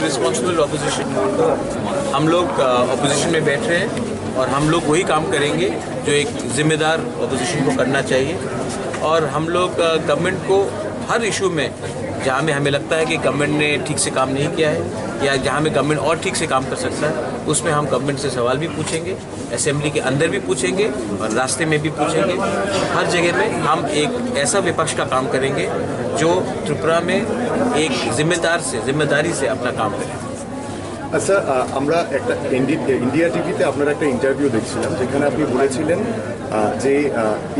Responsible opposition. हम लोग opposition में बैठ रहे हैं और हम लोग वही काम करेंगे जो एक जिम्मेदार ऑपोजिशन को करना चाहिए। और हम लोग गवर्नमेंट को हर इशू में जहाँ में हमें लगता है कि गवर्नमेंट ने ठीक से काम नहीं किया है या जहाँ में गवर्नमेंट और ठीक से काम कर सकता है, उसमें हम गवर्नमेंट से सवाल भी पूछेंगे, असेंबली के अंदर भी पूछेंगे और रास्ते में भी पूछेंगे। हर जगह में हम एक ऐसा विपक्ष का काम करेंगे जो त्रिपुरा में एक जिम्मेदारी से अपना काम करें। আচ্ছা, আমরা একটা ইন্ডিয়া টিভিতে আপনার একটা ইন্টারভিউ দেখছিলাম যেখানে আপনি বলেছিলেন যে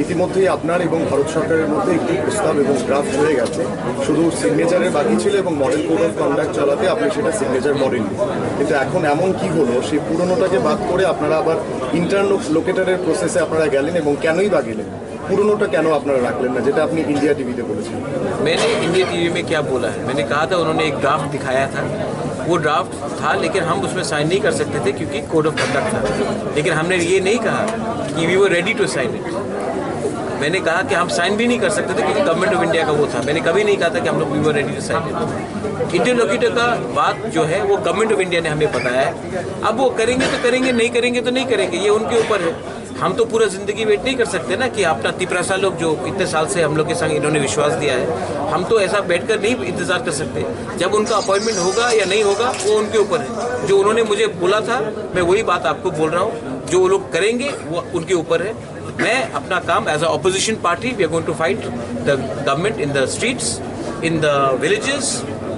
ইতিমধ্যেই আপনার এবং ভারত সরকারের মধ্যে একটি প্রস্তাব এবং ড্রাফট হয়ে গেছে, শুধু সিগনেচারের বাকি ছিল এবং মডেল কোড অফ কন্ডাক্ট চালাতে আপনি সেটা সিগনেচার করেননি। কিন্তু এখন এমন কি হলো, সেই পুরনোটাকে বাদ করে আপনারা আবার ইন্টারলোকেটরের প্রসেসে আপনারা গেলেন এবং কেনই বা গেলেন? পুরনোটা কেন আপনারা রাখলেন না, যেটা আপনি इंडिया टीवी पे बोलेছিলেন? मैंने इंडिया टीवी में क्या बोला है, मैंने कहा था उन्होंने एक ड्राफ्ट दिखाया था, वो ड्राफ्ट था लेकिन हम उसमें साइन नहीं कर सकते थे क्योंकि कोड ऑफ कंडक्ट था। लेकिन हमने ये नहीं कहा कि we were ready to sign it. मैंने कहा कि हम साइन भी नहीं कर सकते थे क्योंकि गवर्नमेंट ऑफ इंडिया का वो था। मैंने कभी नहीं कहा था कि हम लोग we were ready to sign it. Interlocutor का बात जो है वो गवर्नमेंट ऑफ इंडिया ने हमें बताया है। अब वो करेंगे तो करेंगे, नहीं करेंगे तो नहीं करेंगे, ये उनके ऊपर है। हम तो पूरा जिंदगी वेट नहीं कर सकते ना कि अपना तिपरासा लोग जो इतने साल से हम लोग के संग इन्होंने विश्वास दिया है, हम तो ऐसा बैठकर नहीं इंतजार कर सकते। जब उनका अपॉइंटमेंट होगा या नहीं होगा वो उनके ऊपर है। जो उन्होंने मुझे बोला था मैं वही बात आपको बोल रहा हूँ, जो वो लोग करेंगे वो उनके ऊपर है। मैं अपना काम as a opposition party we are going to fight the government in the streets, in the villages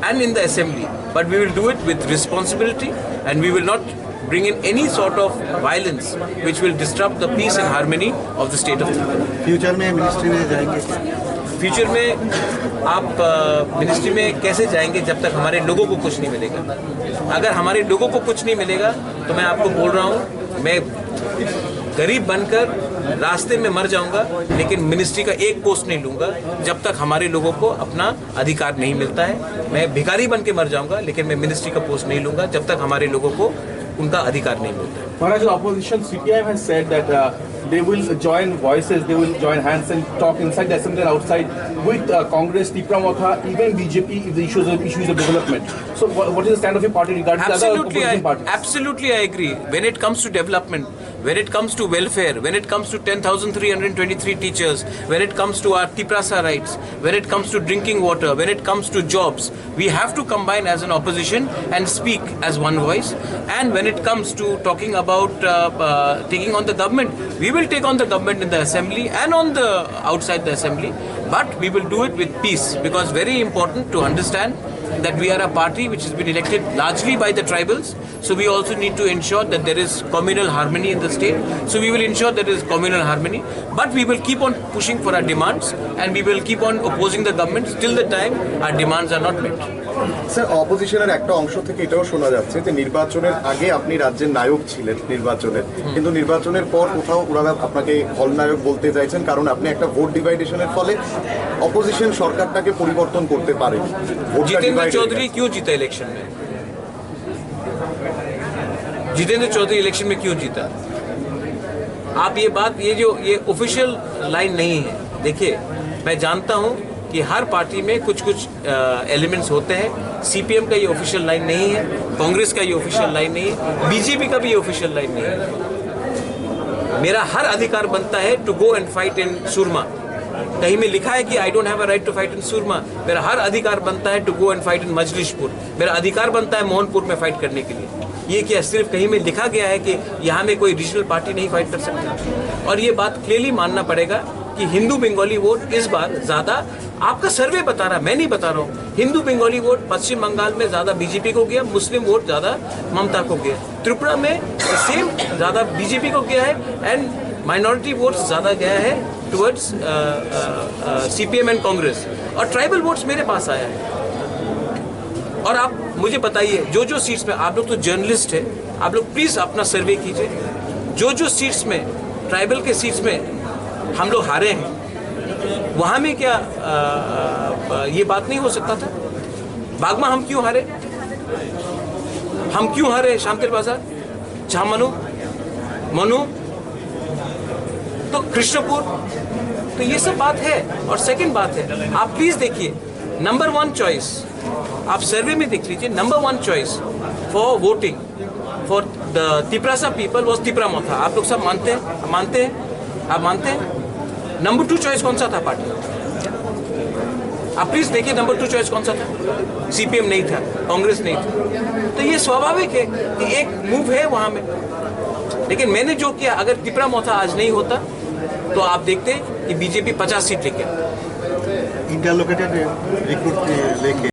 and in the assembly, but we will do it with responsibility and we will not bring in any sort of violence which will disrupt the peace and harmony of the state of Tripura. Future में ministry में जाएंगे? Future में आप ministry में कैसे जाएंगे जब तक हमारे लोगों को कुछ नहीं मिलेगा? अगर हमारे लोगों को कुछ नहीं मिलेगा तो मैं आपको बोल रहा हूँ, मैं गरीब बनकर रास्ते में मर जाऊंगा लेकिन मिनिस्ट्री का एक पोस्ट नहीं लूंगा जब तक हमारे लोगों को अपना अधिकार नहीं मिलता है। मैं भिखारी बन के मर जाऊंगा लेकिन मैं मिनिस्ट्री का पोस्ट नहीं लूंगा जब तक हमारे लोगों को उनका अधिकार नहीं मिलता है। Maharaj, the opposition CPIM has said that they will join voices, they will join hands and talk inside the assembly and outside with Congress, Tripura Motha, even BJP if the issues of development. So what is the stand of your party regarding the other opposition parties? Absolutely, I agree. When it comes to development, when it comes to welfare, when it comes to 10,323 teachers, when it comes to our Tiprasa rights, when it comes to drinking water, when it comes to jobs, we have to combine as an opposition and speak as one voice. And when it comes to talking about taking on the government, we will take on the government in the assembly and on the outside the assembly, but we will do it with peace, because very important to understand that we are a party which has been elected largely by the tribals, so we also need to ensure that there is communal harmony in the state. So we will ensure there is communal harmony, but we will keep on pushing for our demands and we will keep on opposing the government till the time our demands are not met. Sir, অপোজিশনের একটা অংশ থেকে এটাও শোনা যাচ্ছে যে নির্বাচনের আগে আপনি রাজ্যের নায়ক ছিলেন নির্বাচনের, কিন্তু নির্বাচনের পর কোথাও ওরা আপনাকে খলনায়ক বলতে চাইছেন কারণ আপনি একটা ভোট ডিভাইডেশনের ফলে অপোজিশন সরকারটাকে পরিবর্তন করতে পারে। जितेंद्र चौधरी क्यों जीता इलेक्शन में? जितेंद्र चौधरी इलेक्शन में क्यों जीता? आप ये बात, ये ऑफिशियल लाइन नहीं है। देखिए, मैं जानता हूं कि हर पार्टी में कुछ एलिमेंट्स होते हैं। सीपीएम का ये ऑफिशियल लाइन नहीं है, कांग्रेस का ये ऑफिशियल लाइन नहीं है, बीजेपी का भी ये ऑफिशियल लाइन नहीं है। मेरा हर अधिकार बनता है to go and fight in Surma. कहीं में लिखा है कि I don't have a right to fight in Surma. मेरा हर अधिकार बनता है to go and fight in Majlishpur. मेरा अधिकार बनता है मोहनपुर में फाइट करने के लिए। ये क्या सिर्फ कहीं में लिखा गया है कि यहाँ में कोई रीजनल पार्टी नहीं फाइट कर सकती? और ये बात क्लियरली मानना पड़ेगा कि हिंदू बंगाली वोट इस बार ज्यादा, आपका सर्वे बता रहा, मैं नहीं बता रहा हूँ, हिंदू बंगाली वोट पश्चिम बंगाल में ज्यादा बीजेपी को गया, मुस्लिम वोट ज्यादा ममता को गया। त्रिपुरा में सेम ज्यादा बीजेपी को गया है एंड माइनॉरिटी वोट्स ज्यादा गया है टुवर्ड्स सीपीएम एंड कांग्रेस, और ट्राइबल वोट्स मेरे पास आया है। और आप मुझे बताइए, जो सीट्स में, आप लोग तो जर्नलिस्ट है, आप लोग प्लीज अपना सर्वे कीजिए, जो सीट्स में, ट्राइबल के सीट्स में हम लोग हारे हैं, वहां में क्या ये बात नहीं हो सकता था? बागमा हम क्यों हारे? हम क्यों हारे? शांतिल बाजार, झामनू, मनु, तो कृष्णपुर, तो ये सब बात है। और सेकंड बात है, आप प्लीज देखिए, नंबर 1 चॉइस आप सर्वे में देख लीजिए, number 1 choice for voting for the Tiprasa people was Tipramotha. आप लोग सब मानते हैं? आप मानते हैं? नंबर 2 चॉइस कौन सा था पार्टी? आप प्लीज देखिए नंबर 2 चॉइस कौन सा था? सीपीएम नहीं था, कांग्रेस नहीं था। तो ये स्वाभाविक है कि एक मूव है वहां में। लेकिन मैंने जो किया, अगर तिपरामोथा आज नहीं होता तो आप देखते कि बीजेपी 50 सीट लेके इंटरलोकेटेड रिक्रूट लेके